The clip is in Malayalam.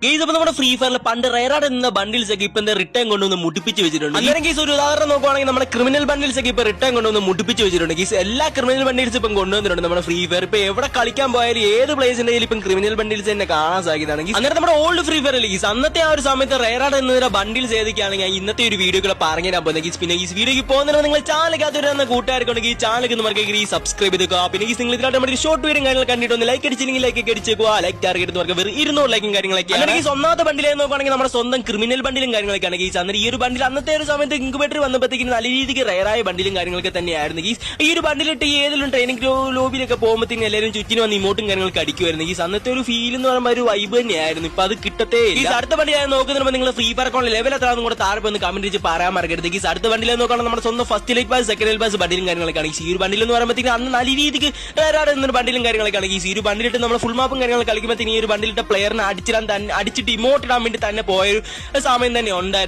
ഗെയ്സ് അപ്പൊ നമ്മുടെ ഫ്രീ ഫയറിൽ പണ്ട് റയറാഡ് എന്ന ബണ്ടിൽസ് ഒക്കെ ഇപ്പൊ റിട്ടേൺ കൊണ്ടുവന്ന് മുട്ടിപ്പിച്ച് വെച്ചിട്ടുണ്ട്. അന്നേരം ഗെയ്സ് ഒരു ഉദാഹരണം നോക്കുവാണെങ്കിൽ നമ്മുടെ ക്രിമിനൽ ബണ്ടിൽസ് ഒക്കെ ഇപ്പൊ റിട്ടേൺ കൊണ്ടുവന്ന് മുട്ടിപ്പിച്ച് വെച്ചിട്ടുണ്ട്. ഗെയ്സ് എല്ലാ ക്രിമിനൽ ബണ്ടിൽസ് ഇപ്പം കൊണ്ടുവന്നിട്ടുണ്ട് നമ്മുടെ ഫ്രീ ഫയർ. ഇപ്പൊ എവിടെ കളിക്കാൻ പോയാലും ഏത് പ്ലേസിന്റെ ഇപ്പം ക്രിമിനൽ ബണ്ടിൽസ് തന്നെ കാണാൻ സാധിക്കുന്നതാണ്. അന്നേരം നമ്മുടെ ഓൾഡ് ഫ്രീ ഫയർ ഗെയ്സ് അന്നത്തെ ആ ഒരു സമയത്ത് റയറാഡ് എന്നതിന്റെ ബണ്ടിൽസ് ഏതൊക്കെയാണെങ്കിൽ ഇന്നത്തെ ഒരു വീഡിയോ പറഞ്ഞാൽ പോകുന്നത് ഗെയ്സ്. പിന്നെ ഈ വീഡിയോക്ക് പോകുന്നതിന് നിങ്ങൾ ചാനലിനകത്ത് കൂട്ടുകാർക്കുണ്ടെങ്കിൽ ഈ ചാനൽ മറക്കുക സബ്സ്ക്രൈബ് ചെയ്തുക. പിന്നെ ഈ നിങ്ങൾ ഇതിലായിട്ട് നമ്മുടെ ഷോർട്ട് വീഡിയോ കാര്യങ്ങൾ കണ്ടിട്ട് ഒന്ന് ലൈക്ക് അടിച്ചില്ലെങ്കിൽ ലൈക്ക് ഒക്കെ അടിച്ചേക്കുക. ലൈക്ക് ടാർഗറ്റ് എന്ന് പറഞ്ഞാൽ 200 ലൈക്കും കാര്യങ്ങളൊക്കെ. ഒന്നാമത്തെ ബണ്ടിൽ നോക്കുകയാണെങ്കിൽ നമ്മുടെ സ്വന്തം ക്രിമിനൽ ബണ്ടിലും കാര്യങ്ങളൊക്കെയാണ് ഗീസ്. അന്നേരം ഈ ഒരു ബണ്ടിൽ അന്നത്തെ ഒരു സമയത്ത് ഇൻക്യുബേറ്റർ വന്നപ്പോഴത്തേക്കും നല്ല രീതിക്ക് റയറായ ബണ്ടിലും കാര്യങ്ങളൊക്കെ തന്നെയായിരുന്നു ഗീസ്. ഈ ഒരു ബണ്ടിലിട്ട് ഏതെങ്കിലും ട്രെയിനിങ് ലോബിയിലൊക്കെ പോകുമ്പോഴത്തേക്കും എല്ലാവരും ചുറ്റിനും വന്ന് ഇമോട്ടും കാര്യങ്ങളൊക്കെ അടിക്കുമായിരുന്നു ഗീസ്. അന്നത്തെ ഒരു ഫീൽ എന്ന് പറയുമ്പോൾ ഒരു വൈബ് തന്നെയായിരുന്നു. ഇപ്പൊ അത് കിട്ടത്തേ ഗീസ്. അടുത്ത ബണ്ടിൽ നോക്കുന്നുമ്പോൾ നിങ്ങൾ ഫ്രീ ഫയർ അക്കൗണ്ട് ലെവൽ എത്രയാണെന്ന് കൂടെ താഴെ ഒന്ന് കമന്റ് ചെയ്ത് പറയാൻ മറക്കരുത് ഗീസ്. അടുത്ത ബണ്ടിൽ നോക്കുകയാണെങ്കിൽ നമ്മുടെ സ്വന്തം first light pass second light pass ബണ്ടിലും കാര്യങ്ങളൊക്കെയാണ് ഈ ഒരു ബണ്ടിൽ എന്ന് പറയുമ്പോഴത്തേക്കും അന്ന് നല്ല രീതിക്ക് റയറാഡ് എന്നൊരു ബണ്ടിലും കാര്യങ്ങളൊക്കെയാണ് ഈ ഒരു ബണ്ടിലിട്ട് നമ്മൾ ഫുൾ മാപ്പും കാര്യങ്ങൾ കളിക്കുമ്പോഴത്തേക്കും ഈ ഒരു ബണ്ടിലിട്ട പ്ലെയറിനെ അടിച്ചിട്ട് ഇമോട്ട് ഇടാൻ വേണ്ടി തന്നെ പോയൊരു സമയം തന്നെ ഉണ്ടായിരുന്നു.